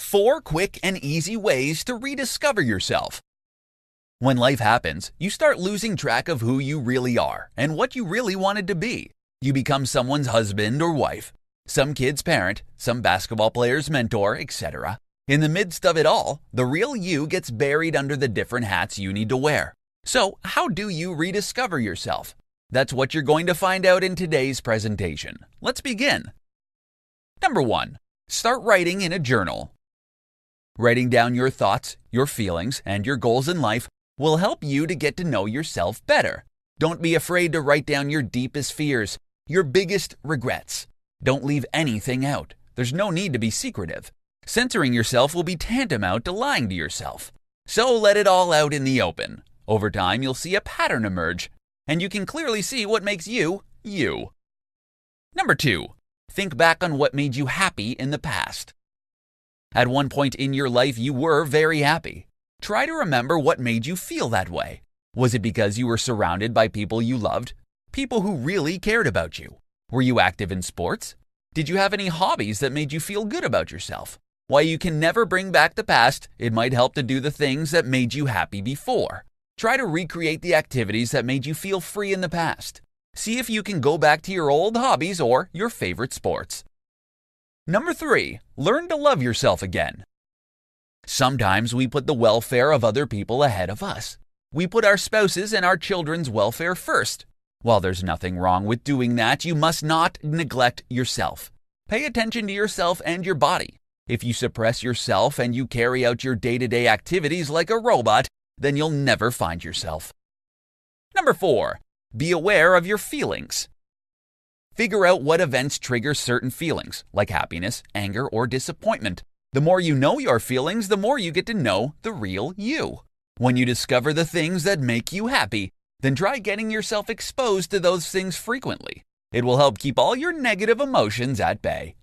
4 quick and easy ways to rediscover yourself. When life happens, you start losing track of who you really are and what you really wanted to be. You become someone's husband or wife, some kid's parent, some basketball player's mentor, etc. In the midst of it all, the real you gets buried under the different hats you need to wear. So, how do you rediscover yourself? That's what you're going to find out in today's presentation. Let's begin. Number 1. Start writing in a journal. Writing down your thoughts, your feelings, and your goals in life will help you to get to know yourself better. Don't be afraid to write down your deepest fears, your biggest regrets. Don't leave anything out. There's no need to be secretive. Censoring yourself will be tantamount to lying to yourself. So let it all out in the open. Over time, you'll see a pattern emerge, and you can clearly see what makes you, you. Number 2. Think back on what made you happy in the past. At one point in your life, you were very happy. Try to remember what made you feel that way. Was it because you were surrounded by people you loved? People who really cared about you? Were you active in sports? Did you have any hobbies that made you feel good about yourself? While you can never bring back the past, it might help to do the things that made you happy before. Try to recreate the activities that made you feel free in the past. See if you can go back to your old hobbies or your favorite sports. Number 3. Learn to love yourself again. Sometimes we put the welfare of other people ahead of us. We put our spouses and our children's welfare first. While there's nothing wrong with doing that, you must not neglect yourself. Pay attention to yourself and your body. If you suppress yourself and you carry out your day-to-day activities like a robot, then you'll never find yourself. Number 4. Be aware of your feelings. Figure out what events trigger certain feelings, like happiness, anger, or disappointment. The more you know your feelings, the more you get to know the real you. When you discover the things that make you happy, then try getting yourself exposed to those things frequently. It will help keep all your negative emotions at bay.